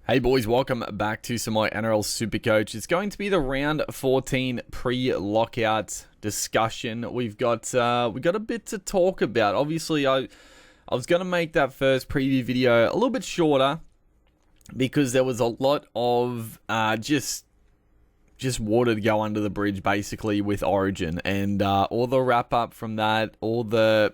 Hey boys, welcome back to some more Nrl Supercoach. It's going to be the round 14 pre-lockout discussion. We've got a bit to talk about. Obviously, I was going to make that first preview video a little bit shorter because there was a lot of just water to go under the bridge basically with Origin and all the wrap up from that, all the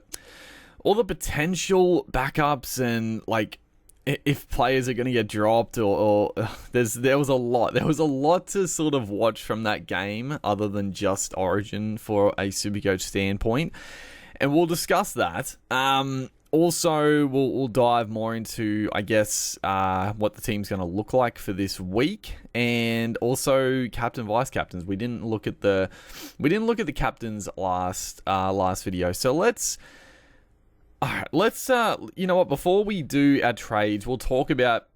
potential backups and like if players are going to get dropped or there was a lot to sort of watch from that game other than just Origin for a Supercoach standpoint, and we'll discuss that. Also, we'll dive more into, I guess, what the team's going to look like for this week, and also captain, vice captains. We didn't look at the captains last video, so let's you know what, before we do our trades, we'll talk about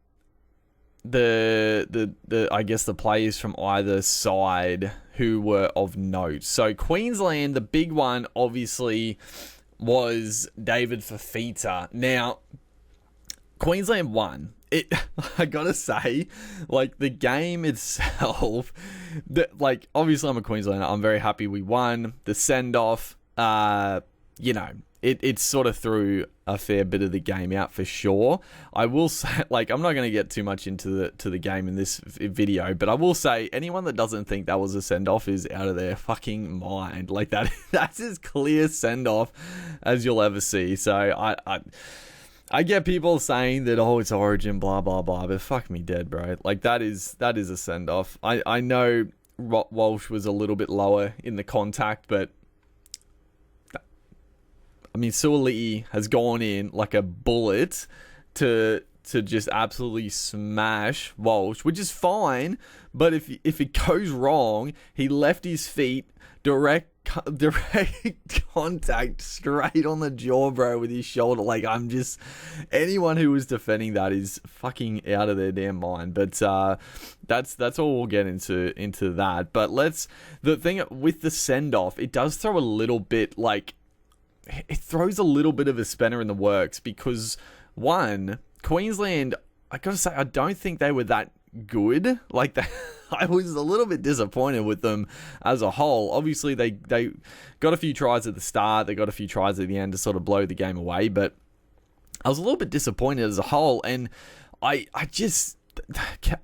the I guess the players from either side who were of note. So Queensland, the big one obviously was David Fafita. Now, Queensland won. I gotta say, like, the game itself, like, obviously I'm a Queenslander. I'm very happy we won. The send-off, you know, it sort of threw a fair bit of the game out for sure. I will say, like, I'm not going to get too much into the game in this video, but I will say anyone that doesn't think that was a send-off is out of their fucking mind. Like, that's as clear send-off as you'll ever see. So I get people saying that, oh, it's Origin, blah, blah, blah, but fuck me dead, bro. Like, that is a send-off. I know Walsh was a little bit lower in the contact, but I mean, Suoli'i has gone in like a bullet to just absolutely smash Walsh, which is fine. But if it goes wrong, he left his feet direct contact straight on the jaw, bro, with his shoulder. Like, anyone who was defending that is fucking out of their damn mind. But that's all we'll get into that. But the thing with the send off, it does throw a little bit like. It throws a little bit of a spanner in the works because, one, Queensland, I gotta say, I don't think they were that good. Like, I was a little bit disappointed with them as a whole. Obviously, they got a few tries at the start, they got a few tries at the end to sort of blow the game away, but I was a little bit disappointed as a whole, and I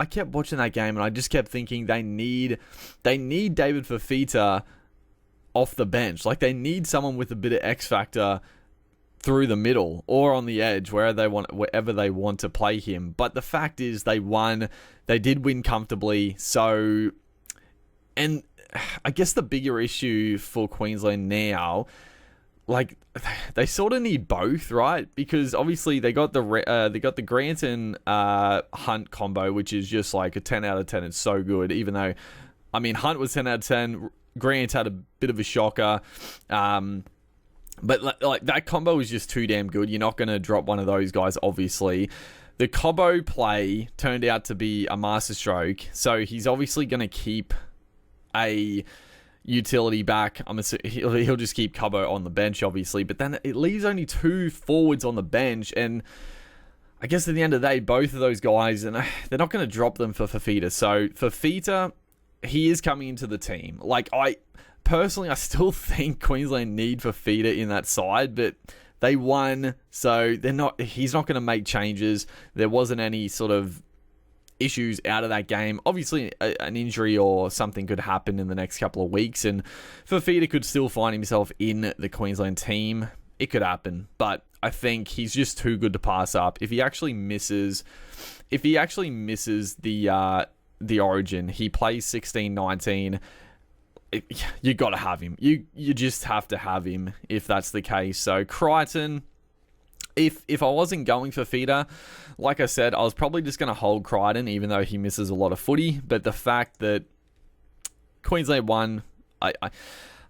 kept watching that game, and I just kept thinking they need David Fafita off the bench. Like, they need someone with a bit of X factor through the middle or on the edge, wherever they want to play him. But the fact is, they won. They did win comfortably. So, and I guess the bigger issue for Queensland now, like, they sort of need both, right? Because obviously they got the Grant and Hunt combo, which is just like a 10 out of 10. It's so good. Even though, I mean, Hunt was 10 out of 10. Grant had a bit of a shocker, but like that combo was just too damn good. You're not going to drop one of those guys, obviously. The Cobbo play turned out to be a masterstroke, so he's obviously going to keep a utility back. He'll just keep Cobbo on the bench, obviously, but then it leaves only two forwards on the bench, and I guess at the end of the day, both of those guys, and they're not going to drop them for Fafita. So Fafita, he is coming into the team. Like, I still think Queensland need Fafita in that side, but they won, so he's not going to make changes. There wasn't any sort of issues out of that game. Obviously, an injury or something could happen in the next couple of weeks, and Fafita could still find himself in the Queensland team. It could happen, but I think he's just too good to pass up. If he actually misses the Origin, he plays 16-19. You got to have him. You just have to have him if that's the case. So Crichton, if I wasn't going for Fafita, like I said, I was probably just going to hold Crichton, even though he misses a lot of footy. But the fact that Queensland won,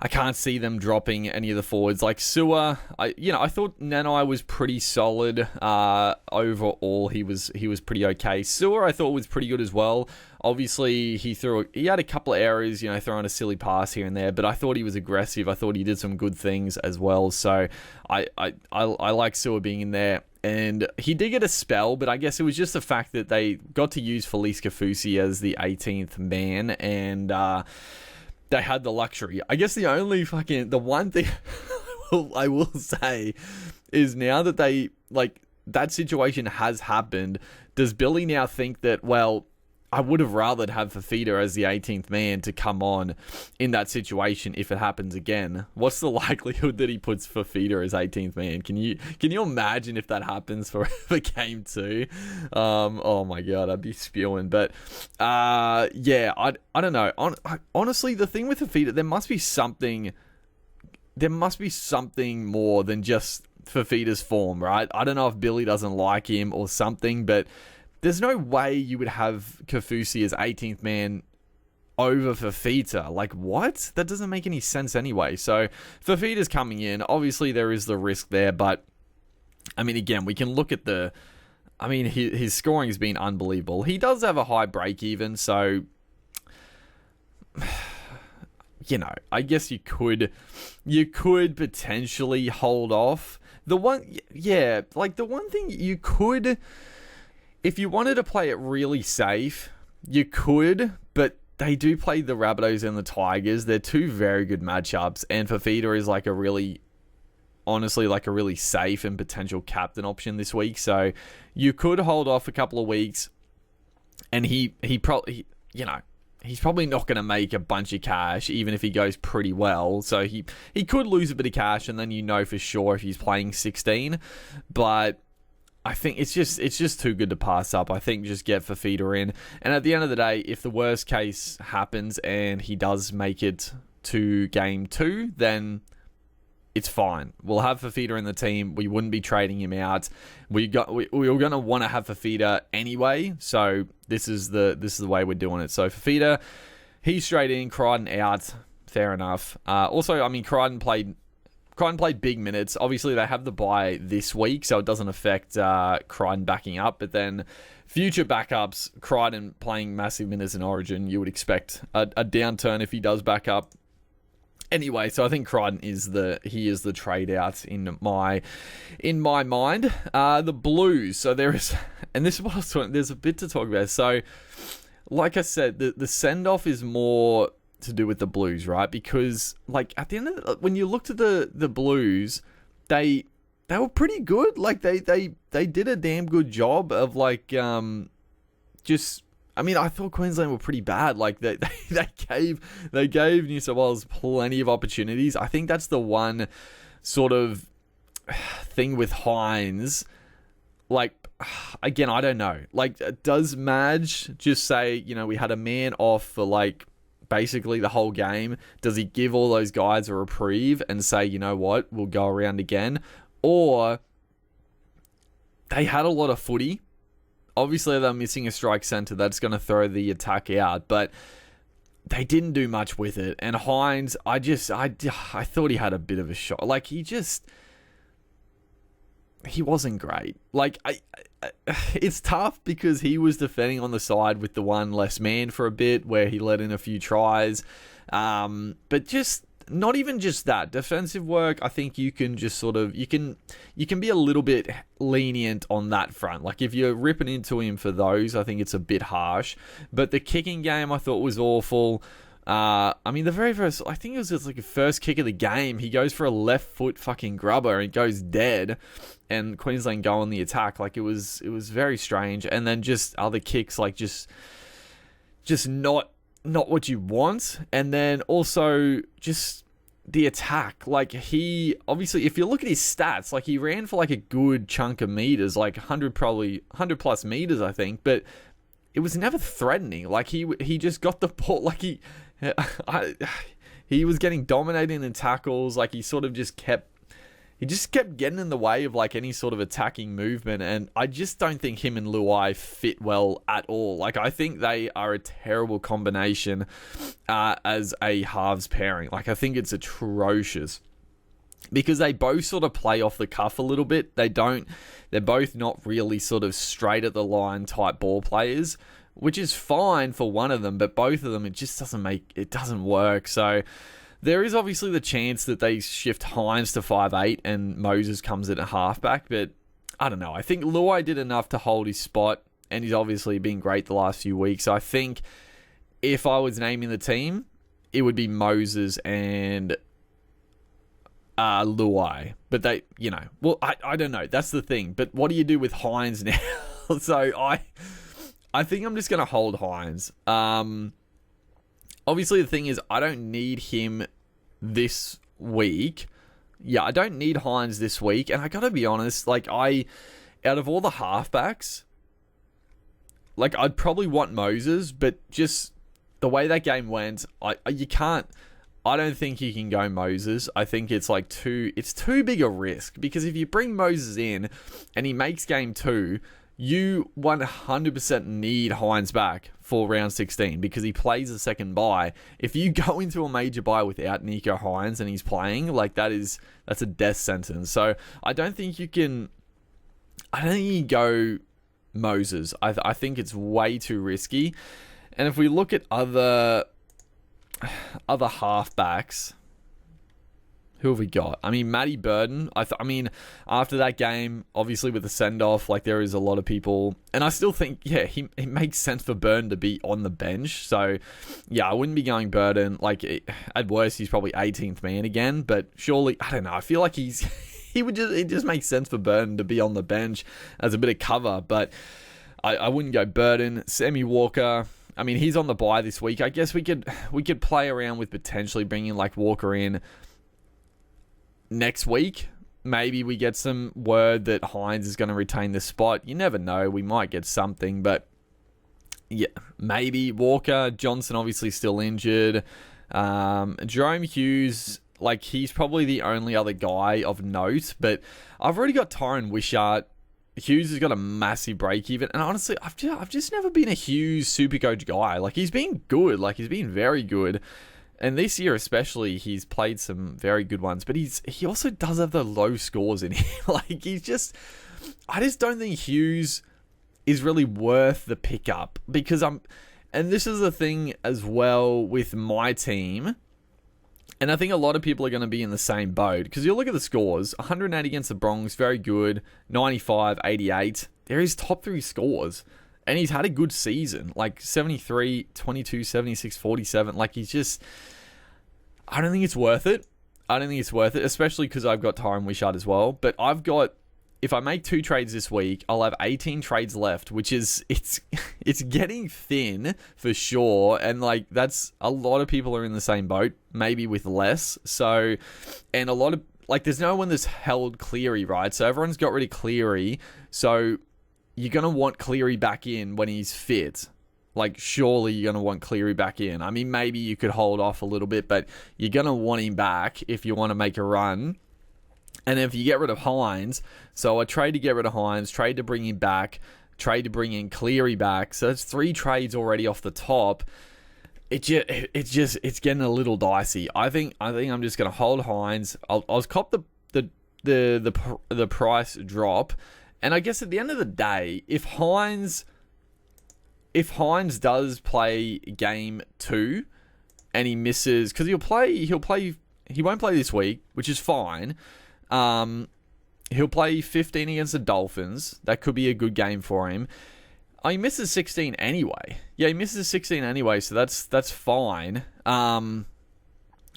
I can't see them dropping any of the forwards. Like Sewer, I thought Nanai was pretty solid. Overall, he was pretty okay. Sewer, I thought was pretty good as well. Obviously, he had a couple of errors, throwing a silly pass here and there, but I thought he was aggressive. I thought he did some good things as well. So I like Sewer being in there. And he did get a spell, but I guess it was just the fact that they got to use Felice Kafusi as the 18th man, and they had the luxury. I guess the one thing I will say is now that that situation has happened, does Billy now think that, well, I would have rather have Fafita as the 18th man to come on in that situation if it happens again? What's the likelihood that he puts Fafita as 18th man? Can you imagine if that happens for game 2? Oh my god, I'd be spewing. But I don't know. Honestly, the thing with Fafita, there must be something more than just Fafita's form, right? I don't know if Billy doesn't like him or something, but there's no way you would have Kafusi as 18th man over Fafita. Like, what? That doesn't make any sense anyway. So, Fafita's coming in. Obviously, there is the risk there, but, I mean, again, we can look at his scoring has been unbelievable. He does have a high break even, so, I guess you could potentially hold off. The one thing you could, if you wanted to play it really safe, you could, but they do play the Rabbitohs and the Tigers. They're two very good matchups, and Fafita is like a really safe and potential captain option this week. So you could hold off a couple of weeks, and he's probably not going to make a bunch of cash, even if he goes pretty well. So he could lose a bit of cash, and then for sure if he's playing 16, but I think it's just too good to pass up. I think just get Fafita in. And at the end of the day, if the worst case happens and he does make it to game 2, then it's fine. We'll have Fafita in the team. We wouldn't be trading him out. We were going to want to have Fafita anyway. So this is the way we're doing it. So Fafita, he's straight in. Crichton out. Fair enough. Also, I mean, Crichton played big minutes. Obviously, they have the bye this week, so it doesn't affect Crichton backing up. But then future backups, Crichton playing massive minutes in Origin, you would expect a downturn if he does back up. Anyway, so I think Crichton is the trade out in my mind. The Blues. So there is, and this is what I was talking. There's a bit to talk about. So, like I said, the send off is more to do with the Blues, right? Because at the end of when you looked at the Blues, they were pretty good. Like they did a damn good job of I thought Queensland were pretty bad. Like they gave New South Wales plenty of opportunities. I think that's the one sort of thing with Hines. Again, I don't know. Does Madge just say, we had a man off for basically the whole game? Does he give all those guys a reprieve and say, you know what, we'll go around again? Or they had a lot of footy. Obviously, they're missing a strike centre. That's going to throw the attack out. But they didn't do much with it. And Hines, I thought he had a bit of a shot. He wasn't great. It's tough because he was defending on the side with the one less man for a bit where he let in a few tries. But just not even just that defensive work. I think you can just you can be a little bit lenient on that front. If you're ripping into him for those, I think it's a bit harsh. But the kicking game I thought was awful. The very first, I think it was just the first kick of the game, he goes for a left foot fucking grubber and goes dead, and Queensland go on the attack. It was very strange. And then just other kicks, just not what you want. And then also just the attack. He, obviously, if you look at his stats, he ran for a good chunk of meters, 100 plus meters, I think, but it was never threatening. He just got the ball, he was getting dominated in tackles. He sort of just kept he just kept getting in the way of like any sort of attacking movement, and I just don't think him and Luai fit well at all. Like, I think they are a terrible combination as a halves pairing. Like, I think it's atrocious because they both sort of play off the cuff a little bit. They're both not really sort of straight at the line type ball players, which is fine for one of them, but both of them, it just doesn't work. So there is obviously the chance that they shift Hines to 5'8" and Moses comes in at halfback, but I don't know. I think Luai did enough to hold his spot, and he's obviously been great the last few weeks. So I think if I was naming the team, it would be Moses and Luai. But they, I don't know. That's the thing. But what do you do with Hines now? So I think I'm just going to hold Hines. Obviously, the thing is, I don't need him this week. Yeah, I don't need Hines this week. And I got to be honest, out of all the halfbacks, I'd probably want Moses, but just the way that game went, I don't think you can go Moses. I think it's too big a risk, because if you bring Moses in and he makes game 2, you 100% need Hines back for round 16 because he plays a second bye. If you go into a major bye without Nico Hines and he's playing, that's a death sentence. So I don't think you can go Moses. I think it's way too risky. And if we look at other halfbacks, who have we got? I mean, Matty Burden. After that game, obviously with the send-off, there is a lot of people, and I still think, it makes sense for Burden to be on the bench. So, I wouldn't be going Burden. At worst, he's probably 18th man again, but surely, I don't know. I feel like it just makes sense for Burden to be on the bench as a bit of cover, but I wouldn't go Burden. Sammy Walker. I mean, he's on the bye this week. I guess we could play around with potentially bringing Walker in next week. Maybe we get some word that Hines is going to retain the spot. You never know. We might get something, but yeah, maybe Walker. Johnson obviously still injured. Jerome Hughes, he's probably the only other guy of note, but I've already got Tyron Wishart. Hughes has got a massive break even, and honestly, I've just never been a Hughes Supercoach guy. He's been good. He's been very good. And this year especially, he's played some very good ones, but he also does have the low scores in him. I just don't think Hughes is really worth the pickup, because and this is the thing as well with my team, and I think a lot of people are going to be in the same boat, because you look at the scores, 108 against the Bronx, very good, 95, 88, they're his top 3 scores. And he's had a good season, 73, 22, 76, 47. I don't think it's worth it. Especially because I've got Tyron Wishart as well. But if I make 2 trades this week, I'll have 18 trades left, which is, it's getting thin for sure. And that's, a lot of people are in the same boat, maybe with less. So, and a lot of, there's no one that's held Cleary, right? So everyone's got rid of Cleary. So you're going to want Cleary back in when he's fit. Surely you're going to want Cleary back in. I mean, maybe you could hold off a little bit, but you're going to want him back if you want to make a run. And if you get rid of Hines, so a trade to get rid of Hines, trade to bring him back, trade to bring in Cleary back. So that's 3 trades already off the top. It's getting a little dicey. I think I'm just going to hold Hines. I'll cop the price drop. And I guess at the end of the day, if Hines does play game 2 and he misses, because he won't play this week, which is fine. He'll play 15 against the Dolphins. That could be a good game for him. He misses 16 anyway. Yeah, he misses 16 anyway, so that's fine. And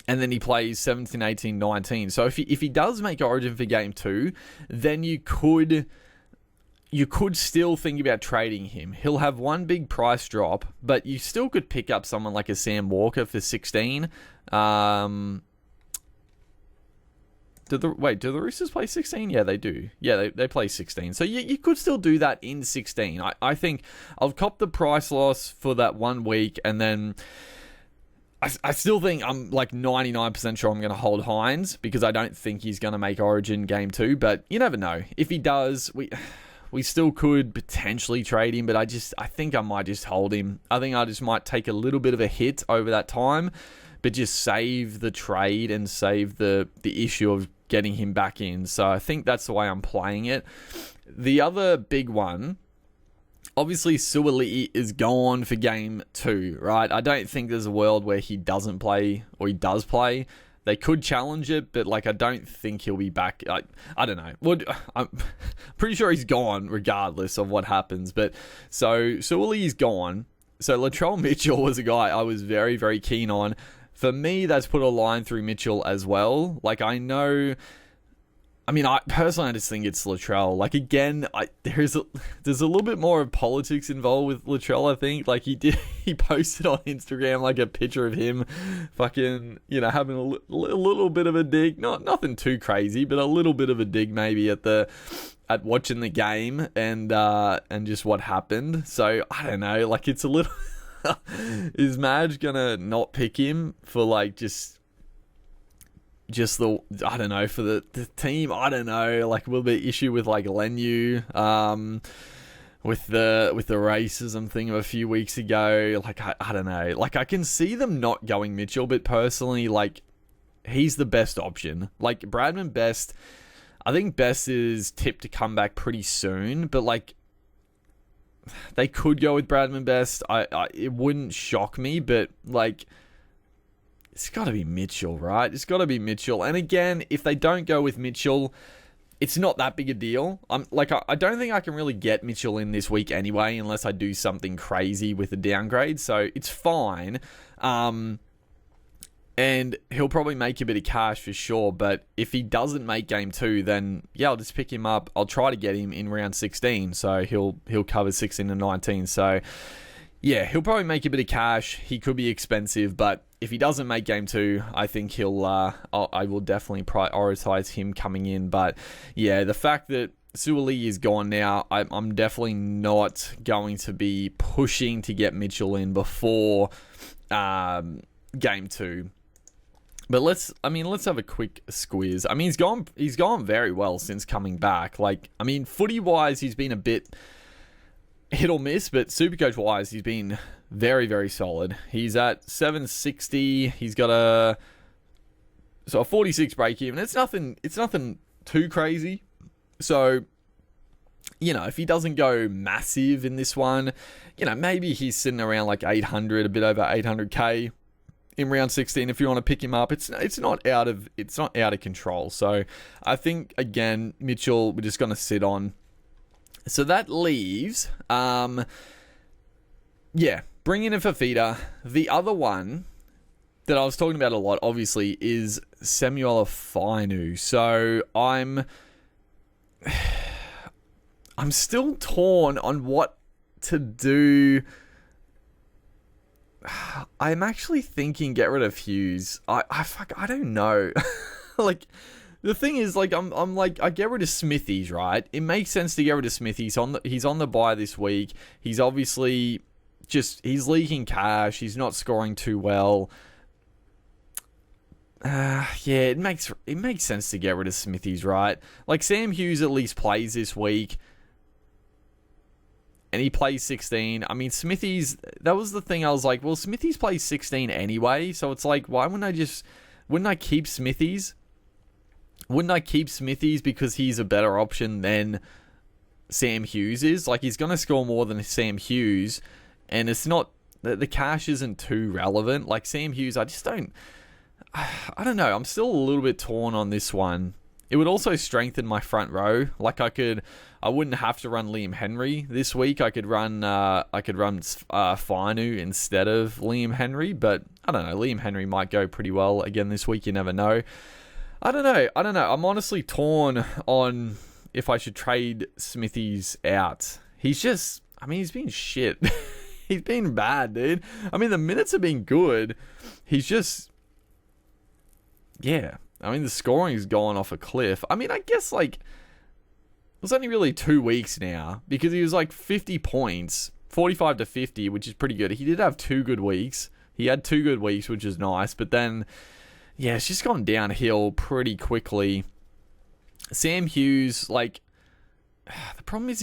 then he plays 17, 18, 19. So if he does make Origin for game 2, then you could still think about trading him. He'll have one big price drop, but you still could pick up someone like a Sam Walker for 16. Do the Roosters play 16? Yeah, they do. Yeah, they play 16. So you could still do that in 16. I think I'll cop the price loss for that 1 week, and then I still think I'm like 99% sure I'm going to hold Hines because I don't think he's going to make Origin game 2, but you never know. If he does, we still could potentially trade him, but I think I might just hold him. I think I just might take a little bit of a hit over that time, but just save the trade and save the issue of getting him back in. So I think that's the way I'm playing it. The other big one, obviously, Suoli'i is gone for game 2, right? I don't think there's a world where he doesn't play or he does play. They could challenge it, but like I don't think he'll be back. I don't know. Well, I'm pretty sure he's gone regardless of what happens. But so Suoli'i's gone. So Latrell Mitchell was a guy I was very, very keen on. For me, that's put a line through Mitchell as well. Like I know. I personally I just think it's Latrell. Like again, there's a little bit more of politics involved with Latrell. I think like he posted on Instagram like a picture of him, fucking having a little bit of a dig, nothing too crazy, but a little bit of a dig maybe at watching the game and just what happened. So I don't know, like it's a little. Is Madge gonna not pick him for like just the, I don't know, for the team, I don't know, like will be issue with like Lenu, with the racism thing of a few weeks ago, like I don't know, like I can see them not going Mitchell, but personally, like he's the best option. Like Bradman Best, I think Best is tipped to come back pretty soon, but like they could go with Bradman Best. It wouldn't shock me, but like it's got to be Mitchell, right? It's got to be Mitchell. And again, if they don't go with Mitchell, it's not that big a deal. I don't think I can really get Mitchell in this week anyway, unless I do something crazy with a downgrade. So it's fine. And he'll probably make a bit of cash for sure. But if he doesn't make game 2, then yeah, I'll just pick him up. I'll try to get him in round 16. So he'll cover 16 and 19. So yeah, he'll probably make a bit of cash. He could be expensive, but if he doesn't make game 2, I think I will definitely prioritize him coming in. But yeah, the fact that Suoli'i is gone now, I'm definitely not going to be pushing to get Mitchell in before game 2. But let's have a quick squiz. He's gone very well since coming back. Like, footy wise, he's been a bit hit or miss, but Supercoach wise, he's been very, very solid. He's at 760. He's got a 46 break even. It's nothing too crazy. So, if he doesn't go massive in this one, maybe he's sitting around like 800, a bit over 800k in round 16. If you want to pick him up, it's not out of control. So I think again, Mitchell, we're just going to sit on. So that leaves, bring in a Fafita. The other one that I was talking about a lot, obviously, is Samuel Fainu. So I'm still torn on what to do. I'm actually thinking get rid of Hughes. I don't know. Like, the thing is, like, I'm like, I get rid of Smithies, right? It makes sense to get rid of Smithies. He's on the bye this week. He's obviously he's leaking cash. He's not scoring too well. It makes sense to get rid of Smithies, right? Like, Sam Hughes at least plays this week, and he plays 16. Smithies, that was the thing. I was like, well, Smithies plays 16 anyway, so it's like, why wouldn't I keep Smithies? Wouldn't I keep Smithies because he's a better option than Sam Hughes is? Like, he's going to score more than Sam Hughes, and it's not, the cash isn't too relevant. Like, Sam Hughes, I don't know. I'm still a little bit torn on this one. It would also strengthen my front row. Like, I wouldn't have to run Liam Henry this week. I could run Fainu instead of Liam Henry, but I don't know. Liam Henry might go pretty well again this week. You never know. I don't know. I'm honestly torn on if I should trade Smithies out. He's been shit. He's been bad, dude. The minutes have been good. He's just, yeah. The scoring's gone off a cliff. I guess, like, it was only really 2 weeks now because he was like 50 points, 45 to 50, which is pretty good. He did have 2 good weeks. He had 2 good weeks, which is nice. But then, yeah, it's just gone downhill pretty quickly. Sam Hughes, like, the problem is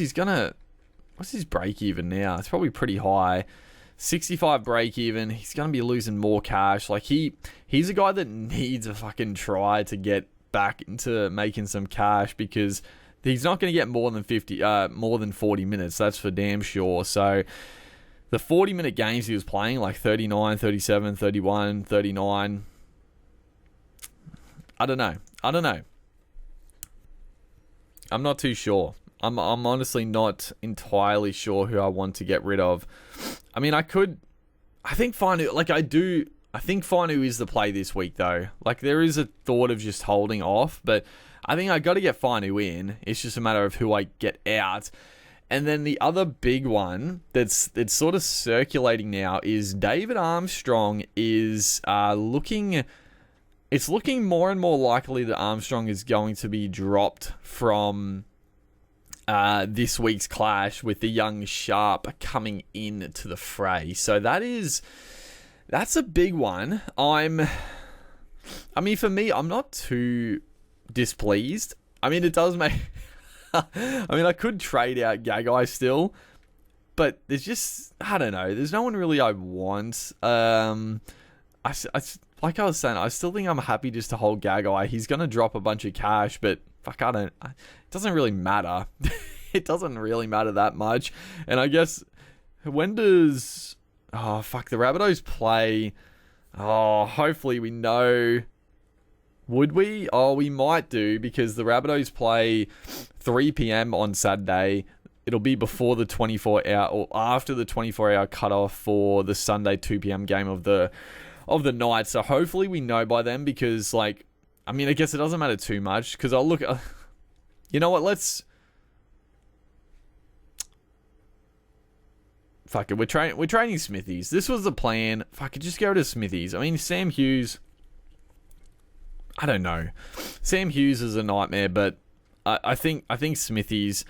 what's his break even now? It's probably pretty high. 65 break even. He's going to be losing more cash. Like, he's a guy that needs a fucking try to get back into making some cash, because he's not going to get more than 40 minutes. That's for damn sure. So the 40-minute games he was playing, like 39, 37, 31, 39. I don't know. I'm not too sure. I'm honestly not entirely sure who I want to get rid of. I mean, I think Finu is the play this week, though. Like, there is a thought of just holding off, but I think I got to get Finu in. It's just a matter of who I get out. And then the other big one that's sort of circulating now is David Armstrong is looking... It's looking more and more likely that Armstrong is going to be dropped from this week's clash, with the young Sharp coming in to the fray. So that's a big one. I mean, for me, I'm not too displeased. I mean, it does make... I mean, I could trade out Gagai still, but there's just... I don't know. There's no one really I want. Like I was saying, I still think I'm happy just to hold Gagai. He's going to drop a bunch of cash, but fuck, it doesn't really matter. It doesn't really matter that much. And I guess, when does... Oh, fuck, the Rabbitohs play... Oh, hopefully we know... Would we? Oh, we might do, because the Rabbitohs play 3 p.m. on Saturday. It'll be before the 24-hour, or after the 24-hour cutoff for the Sunday 2 p.m. game of the night. So hopefully we know by then, because, like, I mean, I guess it doesn't matter too much, because I'll look... you know what, fuck it, we're training Smithies. This was the plan. Fuck it, just go to Smithies. I mean, Sam Hughes... I don't know. Sam Hughes is a nightmare, but I think Smithies...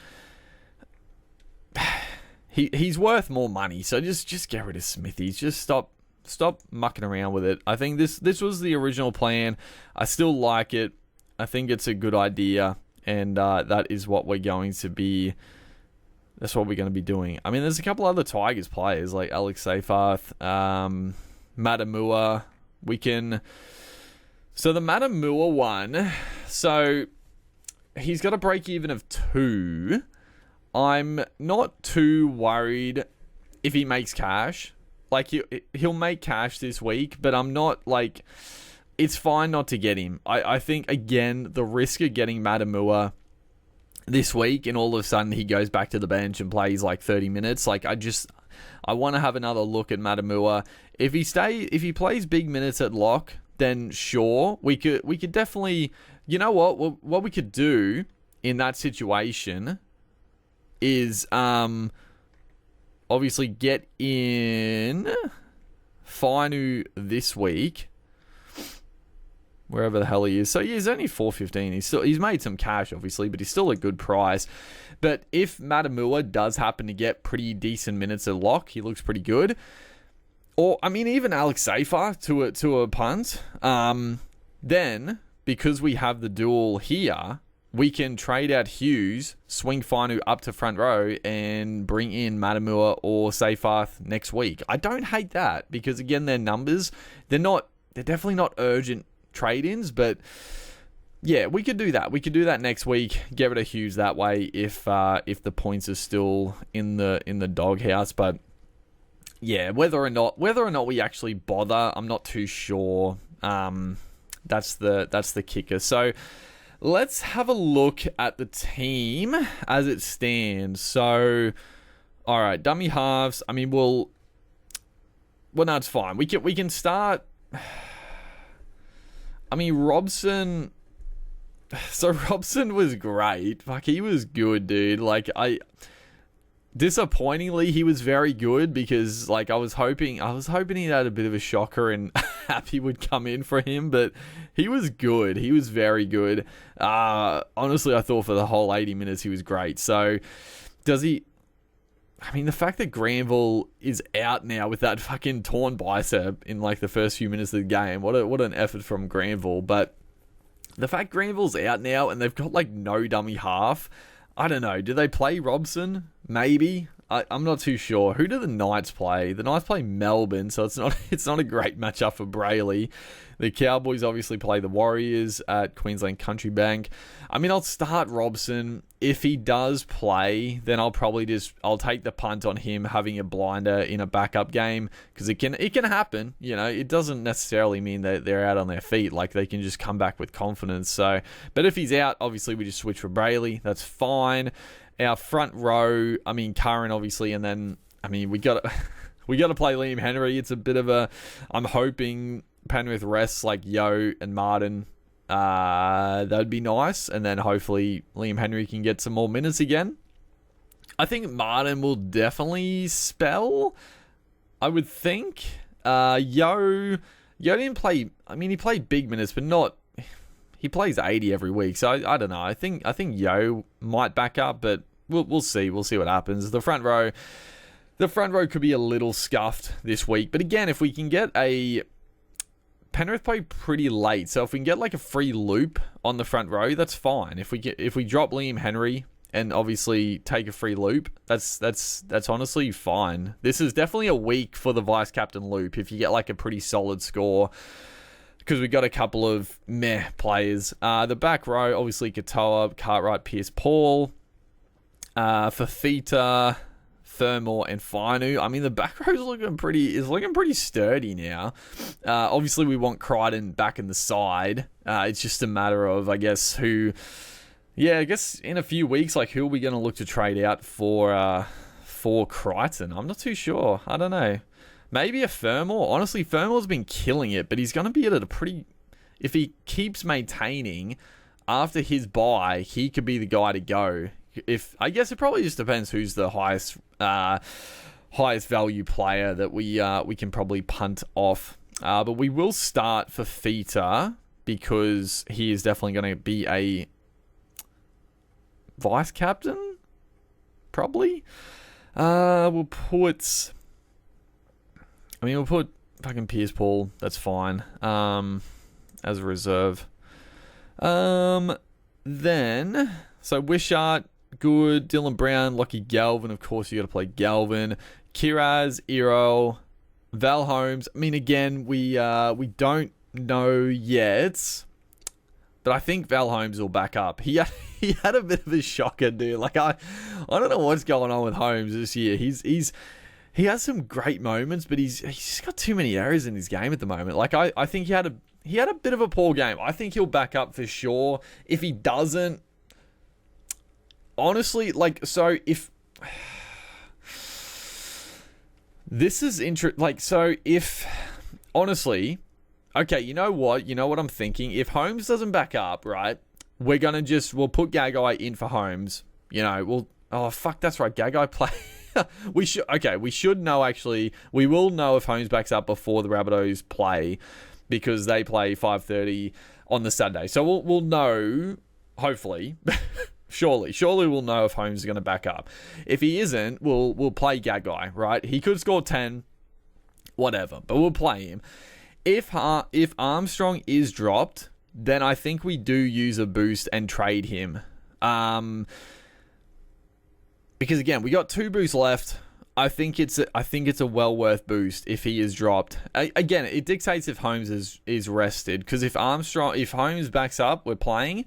He's worth more money, so just get rid of Smithies. Just stop mucking around with it. I think this was the original plan. I still like it. I think it's a good idea, and that is what we're going to be... That's what we're going to be doing. I mean, there's a couple other Tigers players, like Alex Seyfarth, Matamua. We can... So the Matamua one, so he's got a break even of 2. I'm not too worried if he makes cash. Like, he'll make cash this week, but I'm not, like... It's fine not to get him. I think, again, the risk of getting Matamua this week, and all of a sudden he goes back to the bench and plays, like, 30 minutes. Like, I want to have another look at Matamua. If he plays big minutes at lock, then sure, we could definitely... You know what we could do in that situation is... obviously get in Finu this week, wherever the hell he is. So yeah, he's only 415. He's made some cash, obviously, but he's still a good price. But if Matamua does happen to get pretty decent minutes at lock, he looks pretty good. Or, I mean, even Alex Seyfarth to a punt. Then, because we have the duel here, we can trade out Hughes, swing Finu up to front row, and bring in Matamua or Seyfarth next week. I don't hate that, because again, their numbers, they're definitely not urgent trade-ins, but yeah, we could do that. We could do that next week. Get rid of Hughes that way if the points are still in the doghouse. But yeah, whether or not we actually bother, I'm not too sure. That's the kicker. So let's have a look at the team as it stands. So, all right, dummy halves. I mean, well, no, it's fine. We can start. I mean, Robson. So Robson was great. Fuck, he was good, dude. Like, disappointingly, he was very good, because like I was hoping he had a bit of a shocker and Happy would come in for him, but he was good. He was very good. Honestly, I thought for the whole 80 minutes he was great. So does he I mean, the fact that Granville is out now with that fucking torn bicep in like the first few minutes of the game, what an effort from Granville. But the fact Granville's out now and they've got like no dummy half, I don't know. Do they play Robson? Maybe. I'm not too sure. Who do the Knights play? The Knights play Melbourne, so it's not a great matchup for Brayley. The Cowboys obviously play the Warriors at Queensland Country Bank. I mean, I'll start Robson. If he does play, then I'll take the punt on him having a blinder in a backup game, because it can happen. You know, it doesn't necessarily mean that they're out on their feet. Like, they can just come back with confidence. So, but if he's out, obviously we just switch for Brayley. That's fine. Our front row, I mean, Curran obviously, and then, I mean, we got to play Liam Henry. It's a bit of a, I'm hoping Penrith rests like Yo and Martin. That'd be nice, and then hopefully Liam Henry can get some more minutes again. I think Martin will definitely spell, I would think. Yo didn't play, I mean, he played big minutes, but not, he plays 80 every week, so I don't know. I think Yo might back up, but we'll see. We'll see what happens. The front row could be a little scuffed this week, but again, if we can get Penrith play pretty late, so if we can get like a free loop on the front row, that's fine. If we drop Liam Henry and obviously take a free loop, that's honestly fine. This is definitely a week for the vice captain loop if you get like a pretty solid score, because we got a couple of meh players. The back row, obviously Katoa, Cartwright, Pierce, Paul, Fafita, Thurmore, and Fainu. I mean, the back row is looking pretty sturdy now. Obviously, we want Crichton back in the side. It's just a matter of, I guess, I guess in a few weeks, like, who are we going to look to trade out for Crichton? I'm not too sure. I don't know. Maybe a Fermor. Honestly, Fermor's been killing it, but he's going to be at a pretty... If he keeps maintaining, after his bye, he could be the guy to go. I guess it probably just depends who's the highest value player that we can probably punt off. But we will start for Fafita, because he is definitely going to be a vice captain, probably. We'll put fucking Pierce Paul. That's fine. As a reserve. Then, so Wishart, good. Dylan Brown, Lockie Galvin. Of course, you got to play Galvin. Kiraz, Nrl, Val Holmes. I mean, again, we don't know yet, but I think Val Holmes will back up. He had a bit of a shocker, dude. Like, I don't know what's going on with Holmes this year. He has some great moments, but he's just got too many errors in his game at the moment. Like, I think he had a bit of a poor game. I think he'll back up for sure. If he doesn't, honestly, like, so if this is honestly, okay, you know what I'm thinking? If Holmes doesn't back up, right, we'll put Gagai in for Holmes. You know, that's right, Gagai play. We should know, actually. We will know if Holmes backs up before the Rabbitohs play, because they play 5:30 on the Saturday. So we'll know, hopefully. Surely we'll know if Holmes is going to back up. If he isn't, we'll play Gagai, right? He could score 10, whatever, but we'll play him. If Armstrong is dropped, then I think we do use a boost and trade him. Because again, we got 2 boosts left. I think it's a well worth boost if he is dropped. Again, it dictates if Holmes is rested. Because if Holmes backs up, we're playing.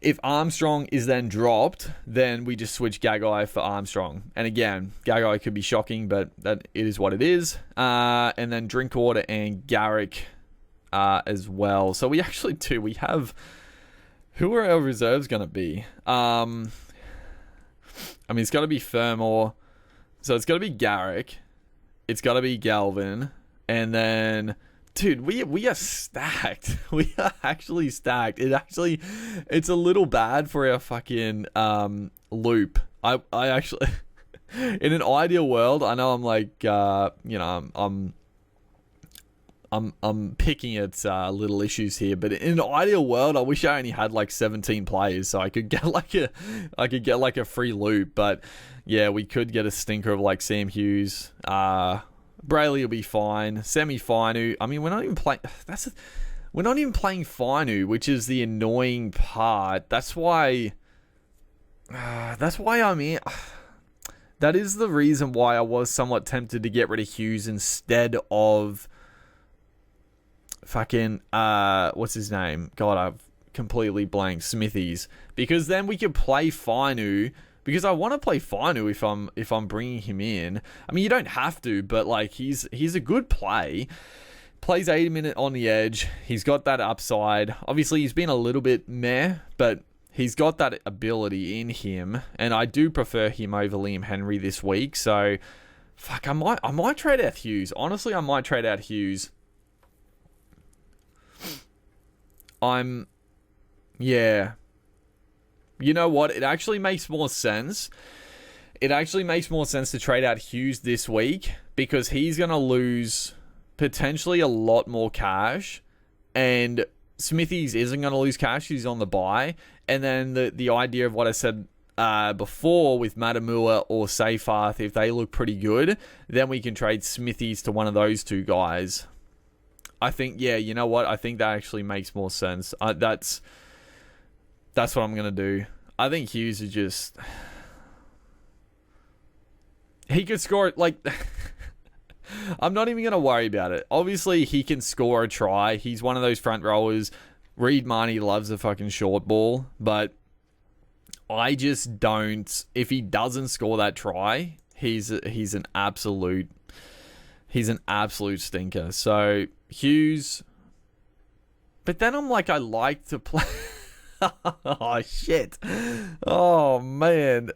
If Armstrong is then dropped, then we just switch Gagai for Armstrong. And again, Gagai could be shocking, but that it is what it is. And then Drinkwater and Garrick as well. So we actually do. We have... Who are our reserves going to be? I mean, it's got to be Fermor. So it's got to be Garrick. It's got to be Galvin. And then... Dude, we are stacked. We are actually stacked. It's a little bad for our fucking loop. I actually... In an ideal world, I know I'm like, I'm I'm picking at little issues here, but in an ideal world, I wish I only had like 17 players so I could get like a free loop. But yeah, we could get a stinker of like Sam Hughes. Brayley will be fine. Semi-Finu. I mean, we're not even playing Finu, which is the annoying part. That's why I'm here. That is the reason why I was somewhat tempted to get rid of Hughes instead of fucking what's his name? God, I've completely blanked. Smithies, because then we could play Finu. Because I want to play Finu if I'm bringing him in. I mean, you don't have to, but like he's a good play. Plays 80 minutes on the edge. He's got that upside. Obviously, he's been a little bit meh, but he's got that ability in him, and I do prefer him over Liam Henry this week. So, fuck, I might trade out Hughes. Honestly, I might trade out Hughes. Yeah. You know what? It actually makes more sense. It actually makes more sense to trade out Hughes this week because he's going to lose potentially a lot more cash, and Smithies isn't going to lose cash. He's on the buy. And then the idea of what I said before with Matamua or Seyfarth, if they look pretty good, then we can trade Smithies to one of those two guys. I think, yeah, you know what? I think that actually makes more sense. That's what I'm going to do. I think Hughes is just... He could score, like... I'm not even going to worry about it. Obviously, he can score a try. He's one of those front rowers. Reed Marnie loves a fucking short ball. But I just don't... If he doesn't score that try, he's an absolute stinker. So, Hughes... But then I'm like, I like to play... Oh, shit. Oh, man.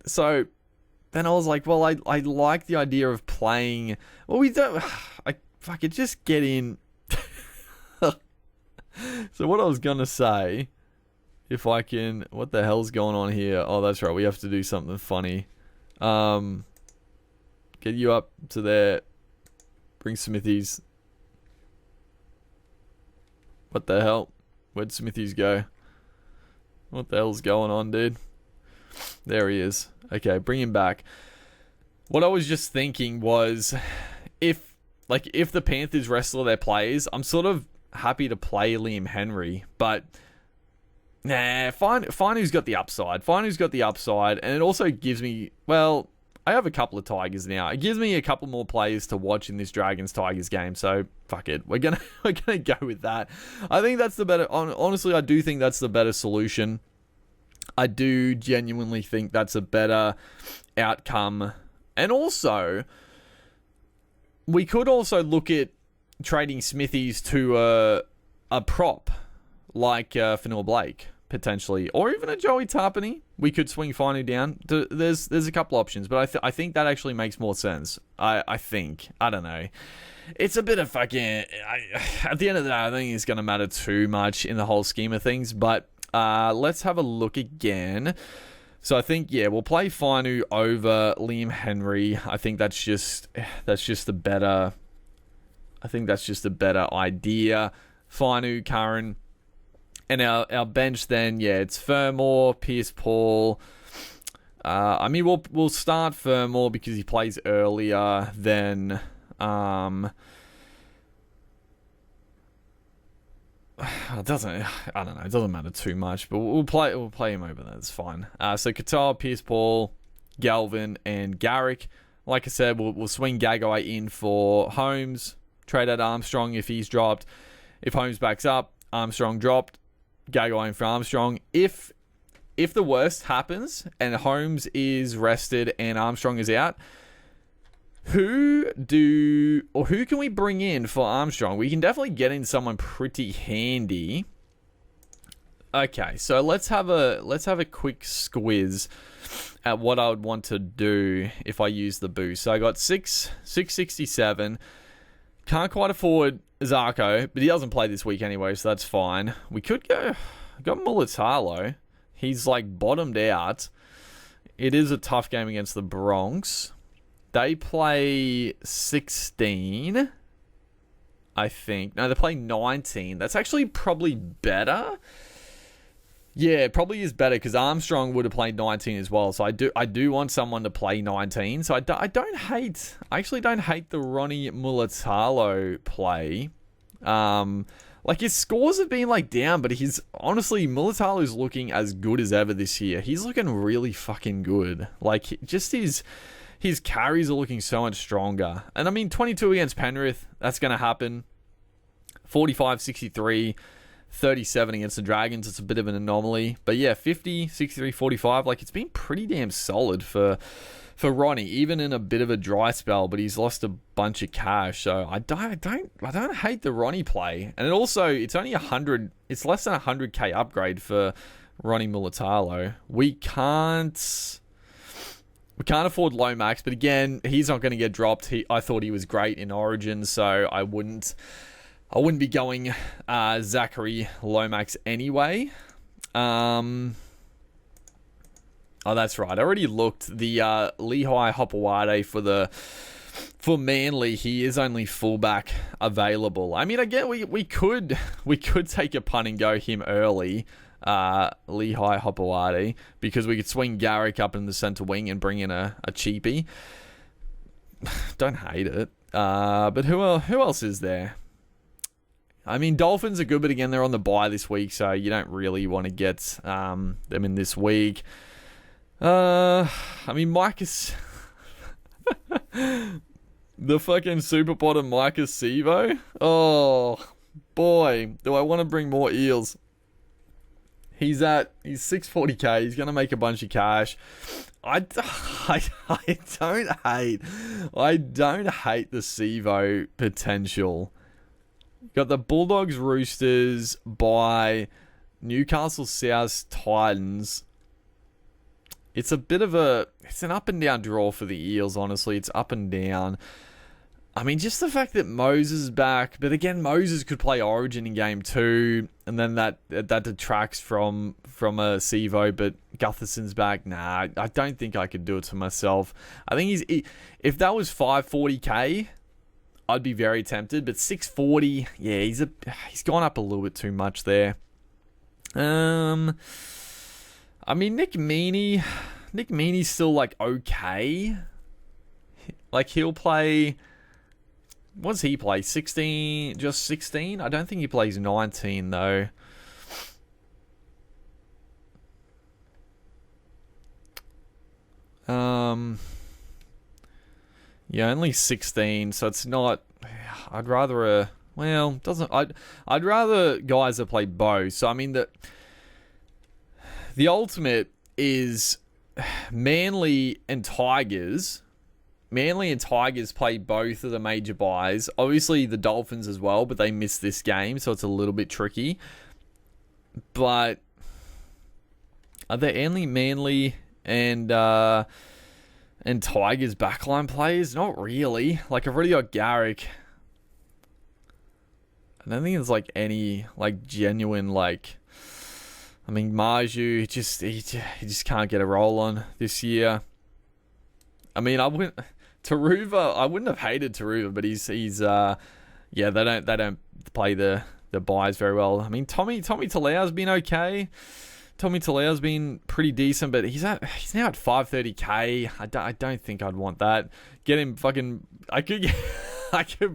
So then I was like, well, I like the idea of playing. Well, we don't. I could just get in. So what I was gonna say, if I can, what the hell's going on here? Oh, that's right. We have to do something funny. Get you up to there. Bring Smithies. What the hell? Where'd Smithies go? What the hell's going on, dude? There he is. Okay, bring him back. What I was just thinking was, if the Panthers rest all their players, I'm sort of happy to play Liam Henry, but nah, Finu's got the upside. Finu's got the upside, and it also gives me, well, I have a couple of Tigers now. It gives me a couple more players to watch in this Dragons-Tigers game, so fuck it. We're gonna go with that. I think that's the better... Honestly, I do think that's the better solution. I do genuinely think that's a better outcome. And also, we could also look at trading Smithies to a prop like Fanua Blake, potentially. Or even a Joey Tarpany. We could swing Finu down. There's a couple options, but I think that actually makes more sense. I think. I don't know. It's a bit of fucking... at the end of the day, I don't think it's going to matter too much in the whole scheme of things, but... let's have a look again. So I think, yeah, we'll play Finu over Liam Henry. I think that's just a better... I think that's just a better idea. Finu, Curran. And our bench then, yeah, it's Fermor, Pierce Paul. I mean, we'll start Fermor because he plays earlier than... It doesn't matter too much, but we'll play him over there. It's fine. So Qatar, Pierce Paul, Galvin, and Garrick. Like I said, we'll swing Gagai in for Holmes. Trade out Armstrong if he's dropped. If Holmes backs up, Armstrong dropped. Gagai in for Armstrong. If the worst happens and Holmes is rested and Armstrong is out, who can we bring in for Armstrong? We can definitely get in someone pretty handy. Okay, so let's have a quick squiz at what I would want to do if I use the boost. So I got 667. Can't quite afford Zarko, but he doesn't play this week anyway, so that's fine. We could got Mulatalo. He's like bottomed out. it is a tough game against the Bronx. They play 16, I think. No, they play 19. That's actually probably better. Yeah, it probably is better because Armstrong would have played 19 as well. So I do want someone to play 19. So I actually don't hate the Ronnie Mulatalo play. Like his scores have been like down, but honestly, Mulatalo's looking as good as ever this year. He's looking really fucking good. Like just his carries are looking so much stronger. And I mean, 22 against Penrith, that's going to happen. 45, 63. 37 against the Dragons, it's a bit of an anomaly. But yeah, 50, 63, 45, like it's been pretty damn solid for Ronnie, even in a bit of a dry spell, but he's lost a bunch of cash. So I don't hate the Ronnie play. And it's only 100, it's less than 100k upgrade for Ronnie Mulatalo. We can't afford Lomax, but again, he's not going to get dropped. I thought he was great in Origin, so I wouldn't be going Zachary Lomax anyway. Oh, that's right. I already looked. The Lehigh Hopewade for Manly, he is only fullback available. I mean, again, we could take a punt and go him early, Lehigh Hopewade, because we could swing Garrick up in the centre wing and bring in a cheapie. Don't hate it. But who else is there? I mean, Dolphins are good, but again, they're on the bye this week, so you don't really want to get them in this week. I mean, Micah... the fucking super pot of Micah Sivo. Oh, boy. Do I want to bring more Eels. He's 640k. He's going to make a bunch of cash. I don't hate the Sivo potential. Got the Bulldogs, Roosters by Newcastle South Titans. It's an up and down draw for the Eels, honestly. It's up and down. I mean, just the fact that Moses is back, but again, Moses could play Origin in game 2, and then that detracts from a Sivo, but Gutherson's back. Nah, I don't think I could do it to myself. I think if that was 540k, I'd be very tempted, but 640, yeah, he's gone up a little bit too much there. I mean, Nick Meaney's still like okay. Like he'll play. What does he play? 16, just 16? I don't think he plays 19 though. Yeah, only 16, so it's not... I'd rather... I'd rather guys that play both. So, I mean, the ultimate is Manly and Tigers. Manly and Tigers play both of the major buys. Obviously, the Dolphins as well, but they missed this game, so it's a little bit tricky. But are there only Manly and Tigers backline players? Not really. Like, I've already got Garrick. I don't think there's like any like genuine like. I mean, Marju he just can't get a roll on this year. I mean, I wouldn't have hated Taruva, but he's they don't play the buys very well. I mean, Tommy Talau's been okay. Tommy Talau's been pretty decent, but he's now at 530k. I don't think I'd want that. Get him fucking. I could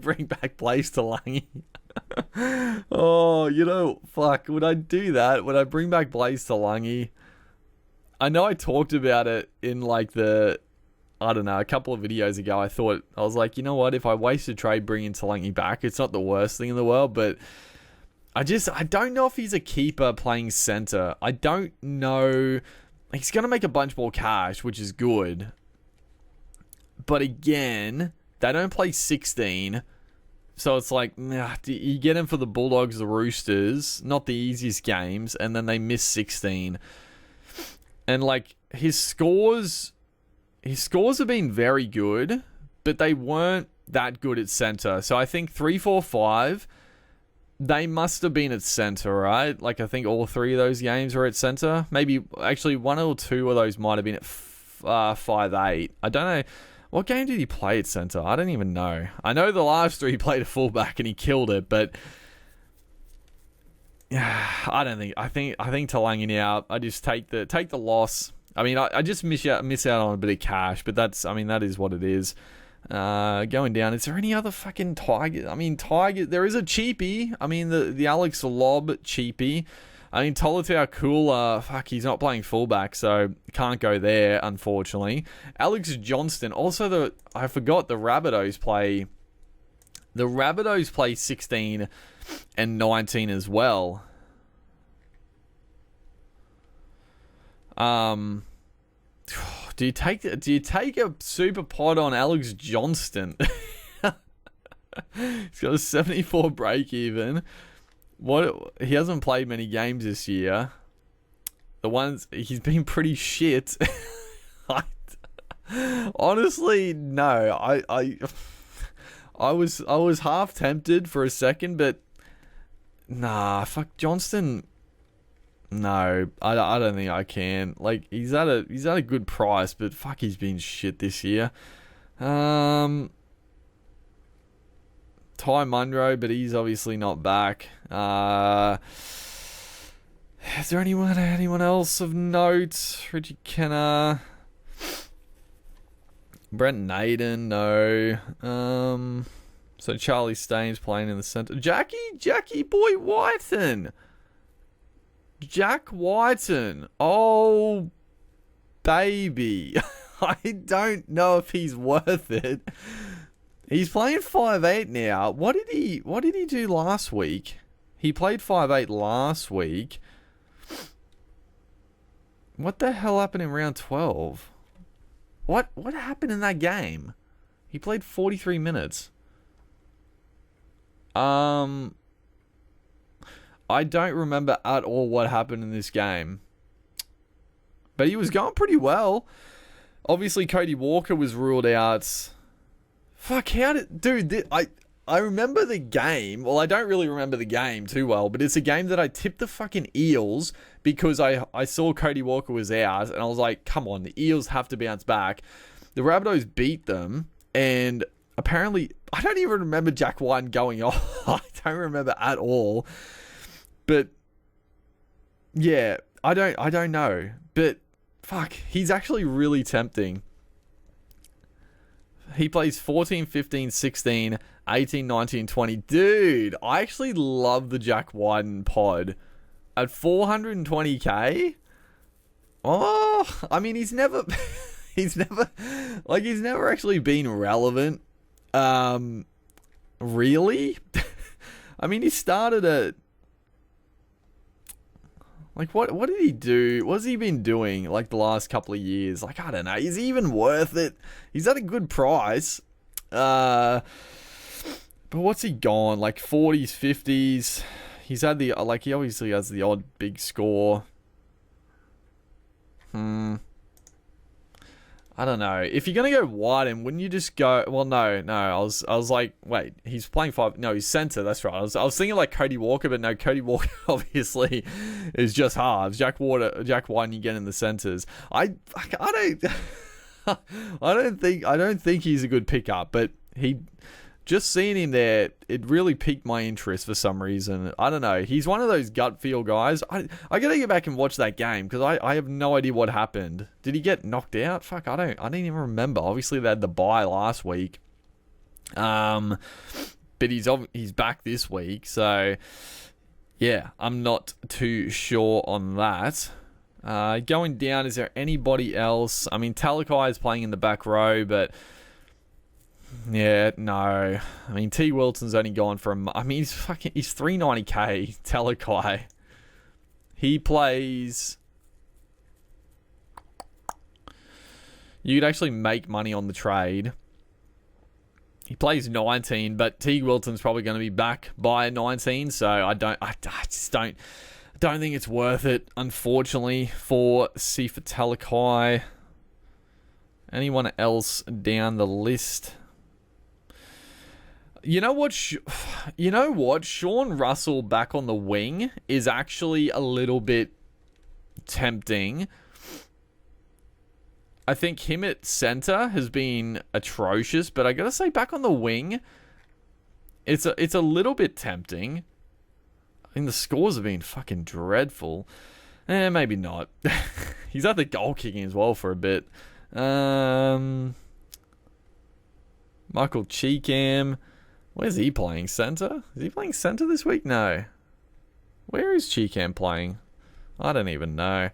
bring back Blaze to Langy. Oh, fuck. Would I do that? Would I bring back Blaze to Langy? I know I talked about it in like a couple of videos ago. I was like, you know what? If I waste a trade bringing Talangi back, it's not the worst thing in the world, but I don't know if he's a keeper playing center. I don't know. He's going to make a bunch more cash, which is good. But again, they don't play 16. So it's like, you get him for the Bulldogs, the Roosters, not the easiest games, and then they miss 16. And like his scores have been very good, but they weren't that good at center. So I think 3, 4, 5, they must have been at center, right? Like I think all 3 of those games were at center. Maybe actually 1 or 2 of those might have been at 5'8". I don't know. What game did he play at centre? I don't even know. I know the last 3 he played a fullback and he killed it, but I don't think. I think Talangi out. I just take the loss. I mean, I just miss out on a bit of cash, but that is what it is. Going down. Is there any other fucking Tiger? I mean, Tiger. There is a cheapie. I mean, the Alex Lob cheapie. I mean, Tolotau Kula, he's not playing fullback, so can't go there, unfortunately. Alex Johnston. Also, I forgot the Rabbitohs play. The Rabbitohs play 16 and 19 as well. Do you take a super pod on Alex Johnston? He's got a 74 break even. He hasn't played many games this year. The ones he's been pretty shit. Honestly, no. I was half tempted for a second, but nah, fuck Johnston. No, I don't think I can. Like, he's at a good price, but fuck, he's been shit this year. Ty Munro, but he's obviously not back. Is there anyone else of note? Richie Kenner, Brent Naden, no. So Charlie Staines playing in the centre. Jackie Boy Whiten. Jack Whiten. Oh, baby. I don't know if he's worth it. He's playing 5'8" now. What did he do last week? He played 5'8" last week. What the hell happened in round 12? What happened in that game? He played 43 minutes. I don't remember at all what happened in this game. But he was going pretty well. Obviously, Cody Walker was ruled out. Fuck, I remember the game. Well, I don't really remember the game too well, but it's a game that I tipped the fucking Eels because I saw Cody Walker was out, and I was like, come on, the Eels have to bounce back. The Rabbitohs beat them, and apparently, I don't even remember Jack White going off. I don't remember at all. But yeah, I don't know. But fuck, he's actually really tempting. He plays 14, 15, 16, 18, 19, 20. Dude, I actually love the Jack Wyden pod. At 420k? Oh, I mean, he's never actually been relevant. Really? I mean, he started at, like, what did he do? What's he been doing, like, the last couple of years? Like, I don't know. Is he even worth it? He's at a good price. But what's he gone? Like, 40s, 50s. He's had he obviously has the odd big score. I don't know. If you're going to go Wyden, wouldn't you just go... Well, no. I was like, wait, he's playing 5... No, he's centre, that's right. I was thinking like Cody Walker, but no, Cody Walker obviously is just halves. Jack Wyden, you get in the centres. I don't think he's a good pickup, but just seeing him there, it really piqued my interest for some reason. I don't know. He's one of those gut feel guys. I gotta get back and watch that game because I have no idea what happened. Did he get knocked out? Fuck, I didn't even remember. Obviously, they had the bye last week. But he's back this week, so yeah, I'm not too sure on that. Going down, is there anybody else? I mean, Talakai is playing in the back row, but yeah, no. I mean, T. Wilson's only gone for he's 390k, Talakai. He plays... You'd actually make money on the trade. He plays 19, but T. Wilson's probably going to be back by 19, so I just don't think it's worth it, unfortunately, for Sifa Talakai. Anyone else down the list? You know what? Sean Russell back on the wing is actually a little bit tempting. I think him at centre has been atrocious, but I gotta say back on the wing, it's a little bit tempting. I mean, the scores have been fucking dreadful. Maybe not. He's at the goal kicking as well for a bit. Michael Cheekham. Where's he playing? Centre? Is he playing centre this week? No. Where is Cheekham playing? I don't even know.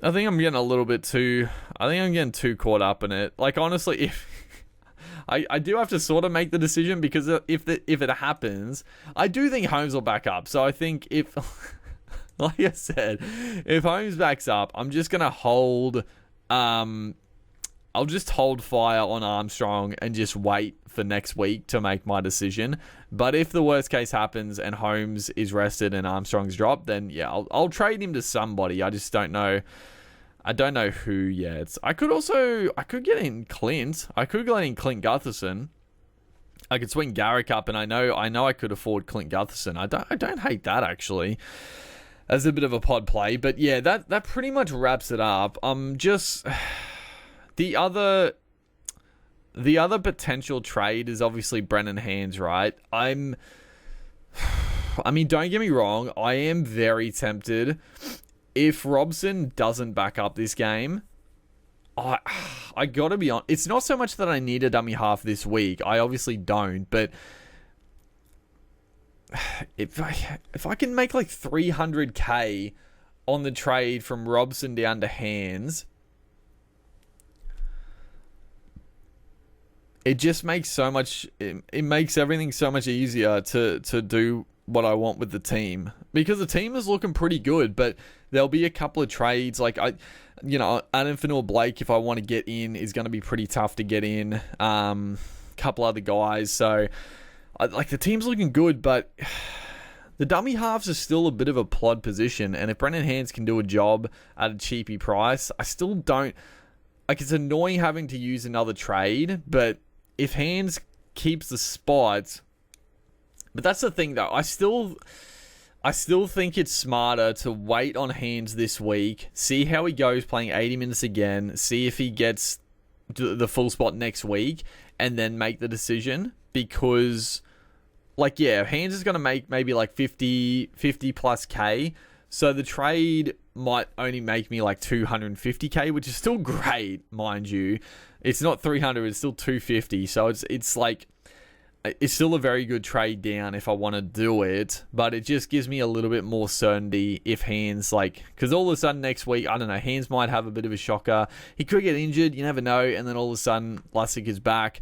I think I'm getting a little bit too... I think I'm getting too caught up in it. Like, honestly, if... I do have to sort of make the decision, because if it happens, I do think Holmes will back up. So I think if... like I said, if Holmes backs up, I'm just going to hold... I'll just hold fire on Armstrong and just wait for next week to make my decision. But if the worst case happens and Holmes is rested and Armstrong's dropped, then yeah, I'll trade him to somebody. I just don't know. I don't know who yet. I could get in Clint. I could get in Clint Gutherson. I could swing Garrick up, and I know I could afford Clint Gutherson. I don't hate that, actually, as a bit of a pod play. But yeah, that pretty much wraps it up. Just the other potential trade is obviously Brennan Hands, right? I mean, don't get me wrong, I am very tempted. If Robson doesn't back up this game, I gotta be on. It's not so much that I need a dummy half this week. I obviously don't, but if I can make like 300k on the trade from Robson down to Hands, it just makes so much. It makes everything so much easier to do what I want with the team, because the team is looking pretty good, but there'll be a couple of trades like Adam Fanua-Blake, if I want to get in, is going to be pretty tough to get in. Couple other guys, so like the team's looking good, but the dummy halves are still a bit of a plod position, and if Brennan Hands can do a job at a cheapy price, I still don't like. It's annoying having to use another trade, but if Hands keeps the spot. But that's the thing, though. I still think it's smarter to wait on Hands this week, see how he goes playing 80 minutes again, see if he gets the full spot next week, and then make the decision. Because, like, yeah, Hands is going to make maybe like 50 plus K. So the trade might only make me like 250k, which is still great, mind you. It's not 300, it's still 250. So it's like... it's still a very good trade down if I want to do it, but it just gives me a little bit more certainty if Hands, like, because all of a sudden next week, I don't know, Hands might have a bit of a shocker. He could get injured, you never know, and then all of a sudden Lussick is back.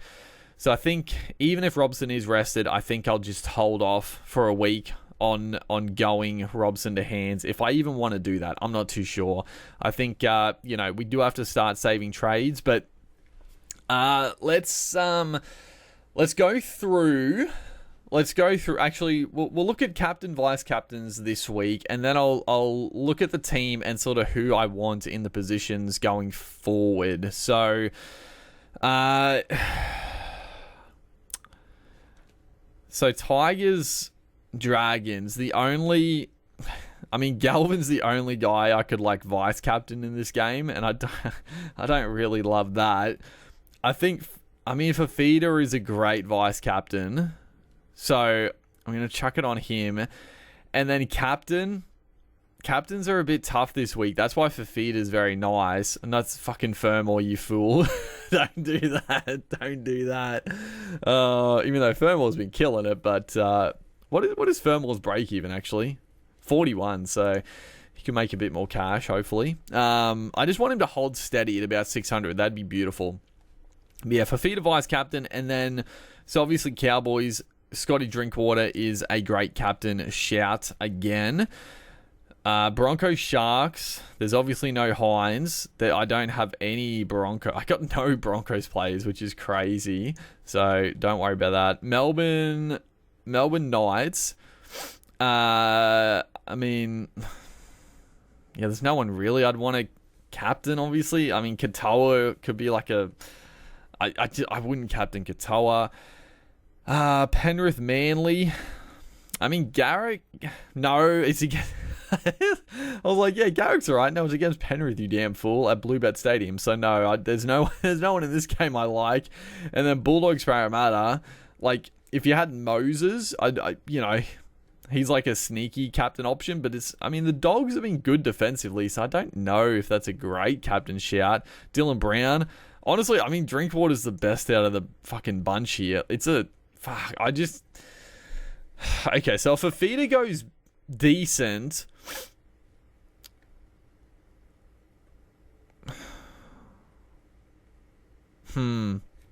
So I think even if Robson is rested, I think I'll just hold off for a week on going Robson to Hands. If I even want to do that, I'm not too sure. I think, we do have to start saving trades, but Let's go through. Actually, we'll look at captain, vice captains this week, and then I'll look at the team and sort of who I want in the positions going forward. So, Tigers, Dragons. Galvin's the only guy I could like vice captain in this game, and I don't really love that. Fafita is a great vice captain, so I'm going to chuck it on him. And then captains are a bit tough this week. That's why Fafita is very nice, and that's fucking Fermor, you fool. Don't do that. Even though Fermor's been killing it, but what is Fermor's break even actually? 41, so he can make a bit more cash, hopefully. I just want him to hold steady at about 600. That'd be beautiful. But yeah, Fafita vice captain, and then so obviously Cowboys, Scotty Drinkwater is a great captain shout again. Broncos, Sharks, there's obviously no Hines. I don't have any I got no Broncos players, which is crazy. So don't worry about that. Melbourne Knights. There's no one really I'd want to captain, obviously. Katoa could be like a... I wouldn't captain Katoa. Penrith Manly. Garrick. No, it's again. I was like, yeah, Garrick's alright. No, it's against Penrith, you damn fool, at Bluebet Stadium. So no, there's no one in this game I like. And then Bulldogs Parramatta, like, if you had Moses, he's like a sneaky captain option, but the Dogs have been good defensively, so I don't know if that's a great captain shout. Dylan Brown, honestly, Drinkwater's the best out of the fucking bunch here. Okay, so if Fafita goes decent,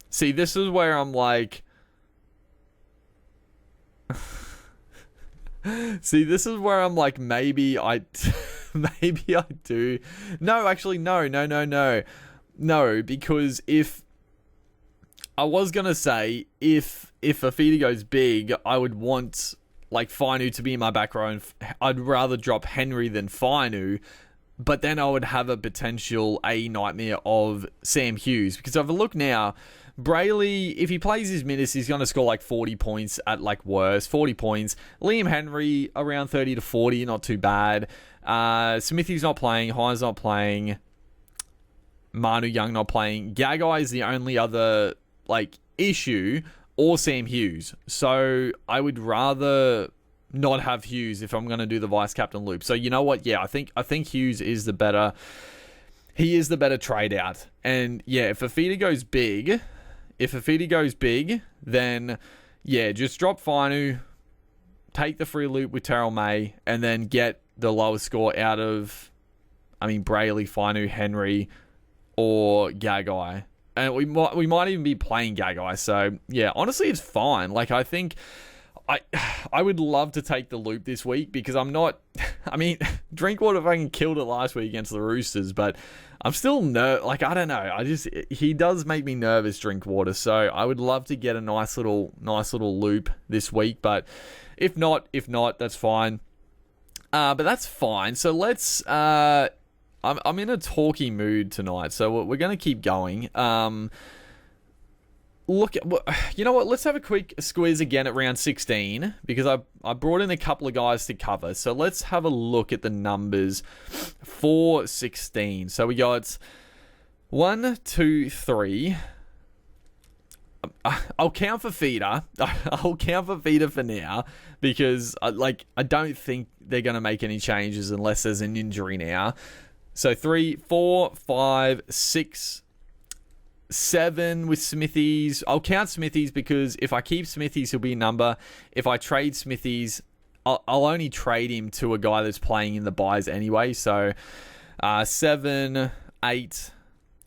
see, this is where I'm like, maybe I do. No, actually, no, because if I was gonna say, if Fafita goes big, I would want like Fainu to be in my back row, and I'd rather drop Henry than Fainu, but then I would have a potential nightmare of Sam Hughes, because if I look now, Brayley, if he plays his minutes, he's going to score like 40 points at like worst. 40 points. Liam Henry, around 30 to 40, not too bad. Smithy's not playing. Hines not playing. Manu Young not playing. Gagai is the only other like issue, or Sam Hughes. So I would rather not have Hughes if I'm going to do the vice captain loop. So you know what? Yeah, I think Hughes is the better. He is the better trade out. And yeah, if Fafita goes big, then yeah, just drop Fainu, take the free loop with Terrell May, and then get the lowest score out of, Brayley, Fainu, Henry, or Gagai. And we might even be playing Gagai. So yeah, honestly, it's fine. Like, I think I would love to take the loop this week, because I'm not. Drinkwater fucking killed it last week against the Roosters, but I'm still I don't know. He does make me nervous, Drinkwater. So I would love to get a nice little loop this week. But if not, that's fine. But that's fine. So let's. I'm in a talky mood tonight, so we're going to keep going. You know what? Let's have a quick squeeze again at round 16, because I brought in a couple of guys to cover. So let's have a look at the numbers for 16. So we got 1, 2, 3. I'll count for feeder. I'll count for feeder for now, because I don't think they're going to make any changes unless there's an injury now. So 3, 4, 5, 6, 7 with Smithies. I'll count Smithies, because if I keep Smithies, he'll be a number. If I trade Smithies, I'll only trade him to a guy that's playing in the buys anyway. So 7, 8,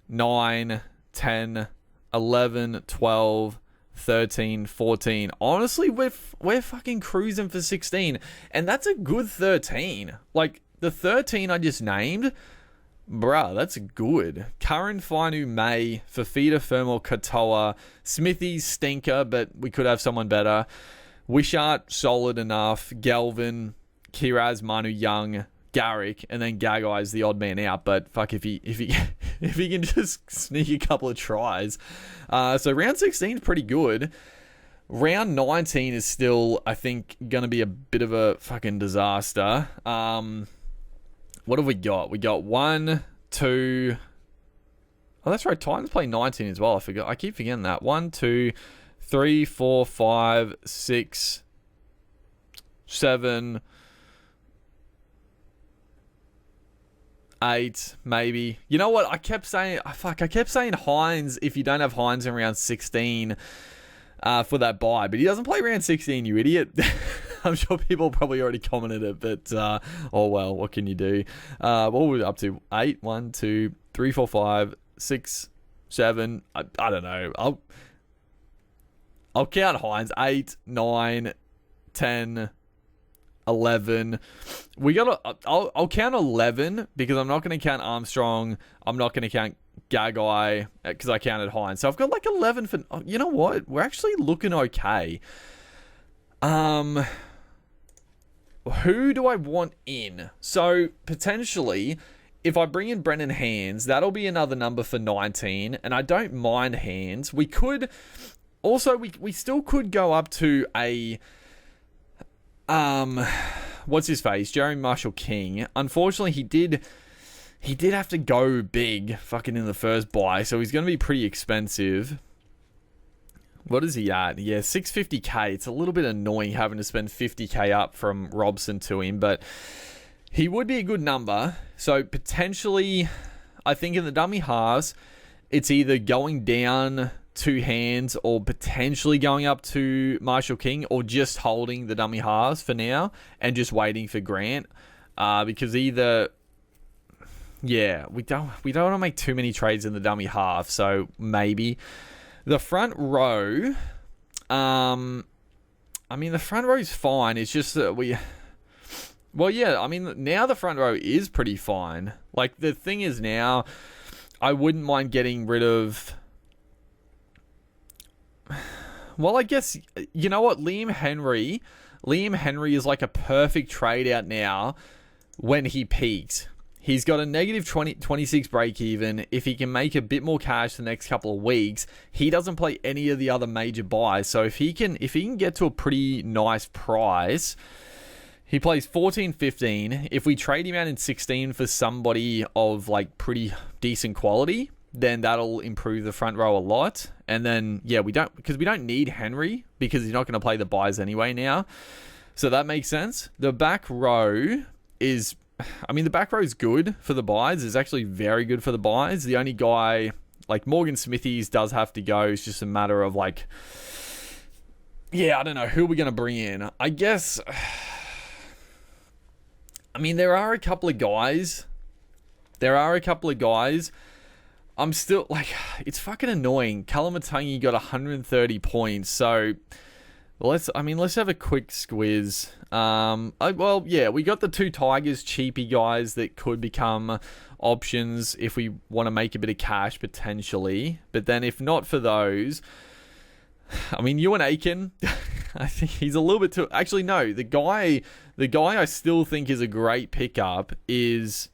9, 10, 11, 12, 13, 14. Honestly, we're fucking cruising for 16. And that's a good 13. Like, the 13 I just named, bruh, that's good. Curran, Fainu, May, Fafita, Fermor, Katoa, Smithy's stinker, but we could have someone better. Wishart, solid enough. Galvin, Kiraz, Manu Young, Garrick, and then Gagai is the odd man out. But fuck, if he can just sneak a couple of tries. So round 16 is pretty good. Round 19 is still, I think, going to be a bit of a fucking disaster. What have we got? We got 1, 2. Oh, that's right. Titans play 19 as well. I keep forgetting that. 1, 2, 3, 4, 5, 6, 7, 8, maybe. You know what? I kept saying Hines if you don't have Hines in round 16 for that bye, but he doesn't play round 16, you idiot. I'm sure people probably already commented it, but oh well, what can you do? What were we up to? 8, 1, 2, 3, 4, 5, 6, 7. I don't know. I'll count Hines. 8, 9, 10, 11. I'll count 11, because I'm not going to count Armstrong. I'm not going to count Gagai, because I counted Hines. So I've got like 11 for. You know what? We're actually looking okay. Who do I want in? So potentially, if I bring in Brennan Hands, that'll be another number for 19, and I don't mind Hands. We could also we still could go up to a what's his face? Jeremy Marshall-King. Unfortunately, he did have to go big fucking in the first buy, so he's going to be pretty expensive. What is he at? Yeah, 650k. It's a little bit annoying having to spend 50k up from Robson to him, but he would be a good number. So potentially, I think in the dummy halves, it's either going down 2 hands or potentially going up to Marshall-King, or just holding the dummy halves for now and just waiting for Grant. Because either... Yeah, we don't want to make too many trades in the dummy half, so maybe. The front row, I mean, the front row's fine. It's just that now the front row is pretty fine. Like, the thing is now, I wouldn't mind getting rid of... Well, I guess, you know what? Liam Henry is like a perfect trade out now when he peaks. He's got a negative 26 break even. If he can make a bit more cash the next couple of weeks, he doesn't play any of the other major buys. So if he can get to a pretty nice price, he plays 14, 15. If we trade him out in 16 for somebody of like pretty decent quality, then that'll improve the front row a lot. And then, yeah, we don't need Henry because he's not going to play the buys anyway now. So that makes sense. The back row is... I mean, the back row is good for the buys. It's actually very good for the buys. The only guy, like Morgan Smithies, does have to go. It's just a matter of like, yeah, I don't know. Who are we going to bring in? I guess, I mean, there are a couple of guys. I'm still, like, it's fucking annoying. Kalamatangi got 130 points. So... let's have a quick squiz. We got the 2 Tigers cheapy guys that could become options if we want to make a bit of cash potentially. But then if not for those, I mean, Ewan Aiken, I think he's a little bit too... Actually, no, the guy I still think is a great pickup is...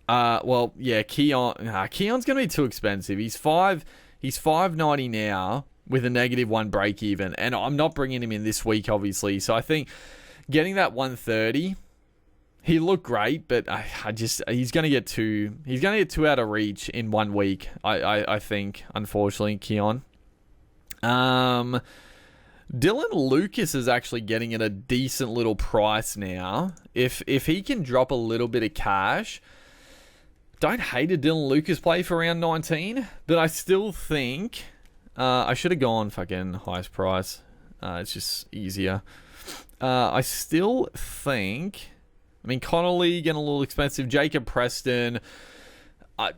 Keon. Keon's going to be too expensive. He's 590 now, with a -1 break even, and I'm not bringing him in this week, obviously. So I think getting that 130, he looked great, but he's going to get too out of reach in 1 week. I think, unfortunately, Keon. Dylan Lucas is actually getting at a decent little price now. If he can drop a little bit of cash, don't hate a Dylan Lucas play for round 19, but I still think. I should have gone fucking highest price. It's just easier. I still think... I mean, Connolly getting a little expensive. Jacob Preston. I'm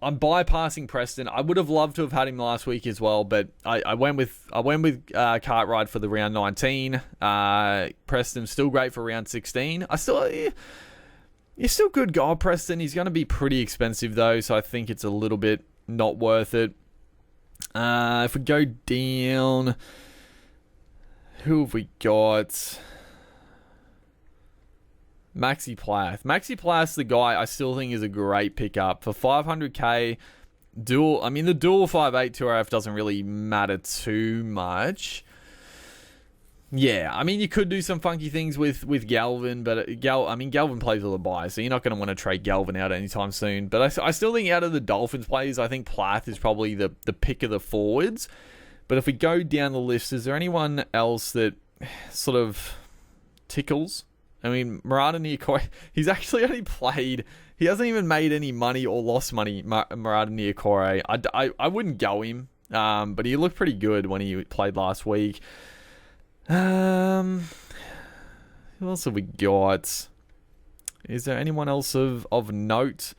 bypassing Preston. I would have loved to have had him last week as well, but I went with Cartwright for the round 19. Preston's still great for round 16. He's still good guy, Preston. He's going to be pretty expensive though, so I think it's a little bit not worth it. If we go down, who have we got? Maxi Plath, the guy I still think is a great pickup for 500k. The dual 5'8" 2RF doesn't really matter too much. Yeah, I mean, you could do some funky things with Galvin, but Galvin plays with a buy, so you're not going to want to trade Galvin out anytime soon. But I still think out of the Dolphins players, I think Plath is probably the pick of the forwards. But if we go down the list, is there anyone else that sort of tickles? I mean, Murata Niokore, he's actually only played... He hasn't even made any money or lost money, Murata Niokore. I wouldn't go him, but he looked pretty good when he played last week. Who else have we got? Is there anyone else of note?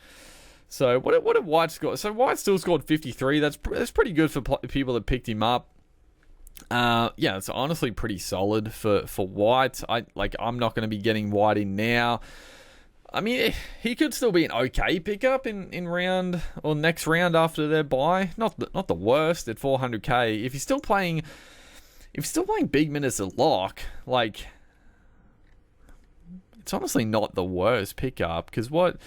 So what did White score? So White still scored 53. That's pretty good for people that picked him up. It's honestly pretty solid for White. I'm not going to be getting White in now. I mean, he could still be an okay pickup in round or next round after their bye. Not the worst at 400k. If he's still playing big minutes at lock, like, it's honestly not the worst pickup, because what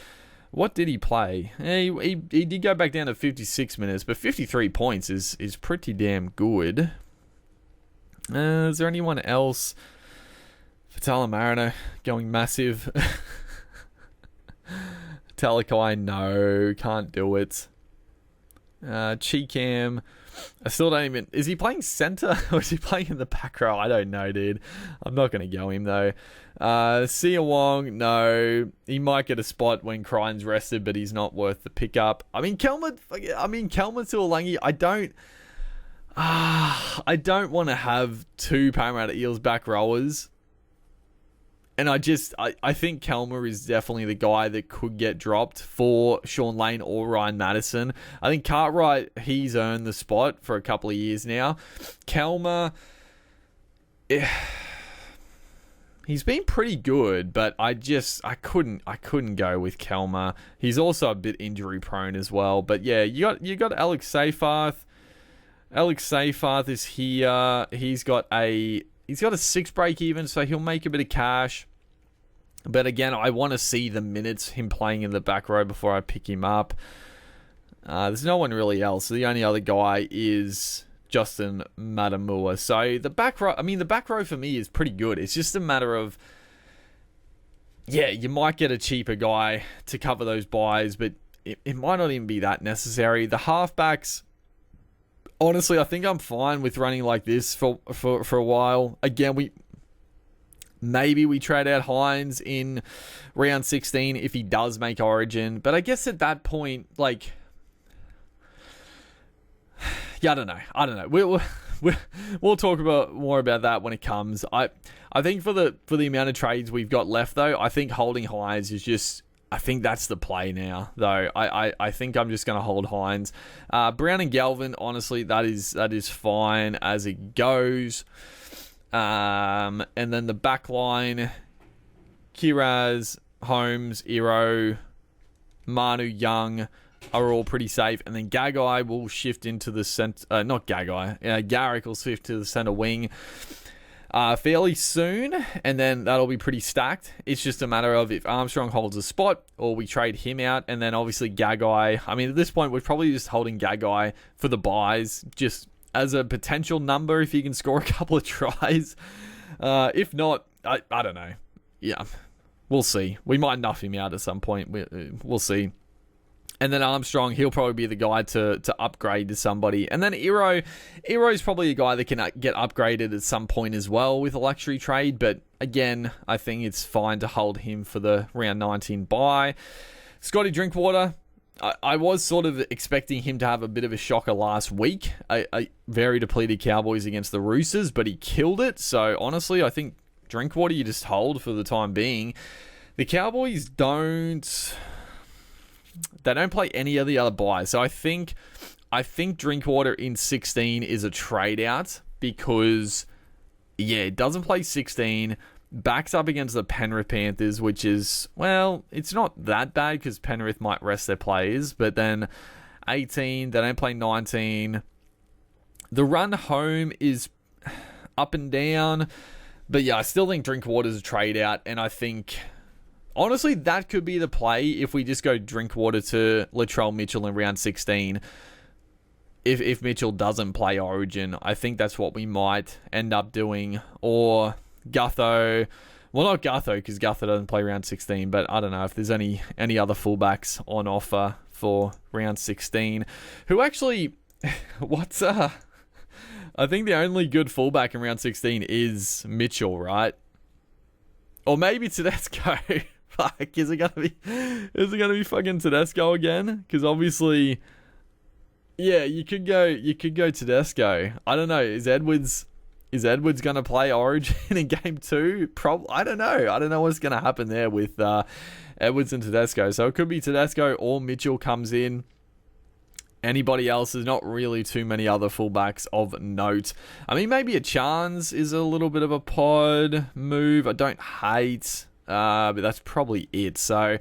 did he play? He did go back down to 56 minutes, but 53 points is pretty damn good. Is there anyone else for Mariner going massive. Talakai, no, can't do it. Cheekam, I still don't even... Is he playing centre or is he playing in the back row? I don't know, dude. I'm not going to go him, though. Sia Wong, no. He might get a spot when Crine's rested, but he's not worth the pickup. I mean, Kelma Tuolangi, I don't want to have two Parramatta Eels back rowers. And I think Kelma is definitely the guy that could get dropped for Sean Lane or Ryan Madison. I think Cartwright, he's earned the spot for a couple of years now. Kelma, he's been pretty good, but I couldn't go with Kelma. He's also a bit injury prone as well. But yeah, you got Alex Seyfarth. Alex Seyfarth is here. He's got a 6 break even, so he'll make a bit of cash. But again, I want to see the minutes him playing in the back row before I pick him up. There's no one really else. The only other guy is Justin Matamua. So the back row for me is pretty good. It's just a matter of, yeah, you might get a cheaper guy to cover those buys, but it might not even be that necessary. The halfbacks, honestly, I think I'm fine with running like this for a while. Again, maybe we trade out Hines in round 16 if he does make Origin. But I guess at that point, like, yeah, I don't know. We'll talk more about that when it comes. I think for the amount of trades we've got left, though, I think holding Hines is just... I think that's the play now, though. I think I'm just going to hold Hines. Brown and Galvin, honestly, that is fine as it goes. And then the back line, Kiraz, Holmes, Iro, Manu, Young are all pretty safe. And then Gagai will shift into the centre... not Gagai. Garrick will shift to the centre wing fairly soon, and then that'll be pretty stacked. It's just a matter of if Armstrong holds a spot or we trade him out, and then obviously Gagai. I mean, at this point, we're probably just holding Gagai for the buys, just as a potential number if he can score a couple of tries. If not, I don't know. Yeah, we'll see. We might nuff him out at some point. We'll see. And then Armstrong, he'll probably be the guy to upgrade to somebody. And then Iro's probably a guy that can get upgraded at some point as well with a luxury trade. But again, I think it's fine to hold him for the round 19 buy. Scotty Drinkwater, I was sort of expecting him to have a bit of a shocker last week. A very depleted Cowboys against the Roosters, but he killed it. So honestly, I think Drinkwater you just hold for the time being. The Cowboys don't play any of the other buys. So I think Drinkwater in 16 is a trade out because, yeah, it doesn't play 16, backs up against the Penrith Panthers, which is, well, it's not that bad because Penrith might rest their players, but then 18, they don't play 19. The run home is up and down, but yeah, I still think Drinkwater's a trade out, and I think... honestly, that could be the play if we just go Drinkwater to Latrell Mitchell in round 16. If Mitchell doesn't play Origin, I think that's what we might end up doing. Or Gutho. Well, not Gutho, because Gutho doesn't play round 16. But I don't know if there's any other fullbacks on offer for round 16. Who actually... I think the only good fullback in round 16 is Mitchell, right? Or maybe Tedesco. Fuck, is it gonna be fucking Tedesco again? Because obviously, yeah, you could go Tedesco. I don't know. Is Edwards gonna play Origin in game 2? I don't know. I don't know what's gonna happen there with Edwards and Tedesco. So it could be Tedesco or Mitchell comes in. Anybody else? There's not really too many other fullbacks of note. I mean, maybe a Chance is a little bit of a pod move. I don't hate, but that's probably it. So,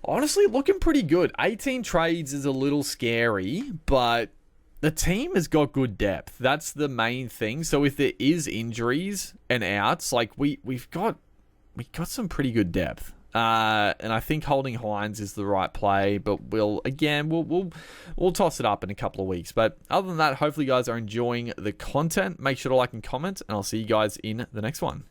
honestly, looking pretty good. 18 trades is a little scary, but the team has got good depth. That's the main thing. So if there is injuries and outs, like we've got some pretty good depth. And I think holding Hines is the right play, but we'll toss it up in a couple of weeks. But other than that, hopefully you guys are enjoying the content. Make sure to like and comment, and I'll see you guys in the next one.